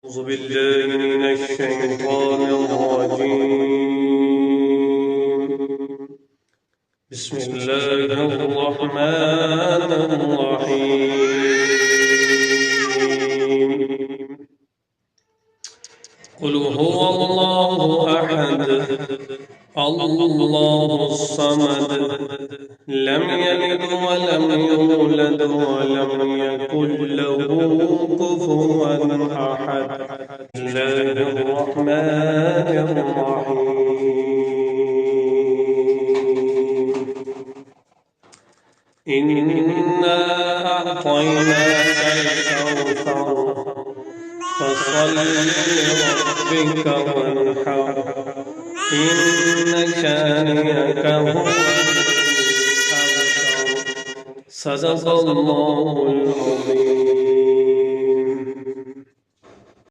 أعوذ بالله من الشيطان الرجيم. بسم الله الرحمن الرحيم. قل هو الله أحد الله الصمد لم يلد ولم يولد ولم يكن له كفوا أحد. بسم الله الرحمن الرحيم. إنا أعطيناك الكوثر فصل لربك وانحر إن شانئك هو الأبتر. صدق الله العظيم.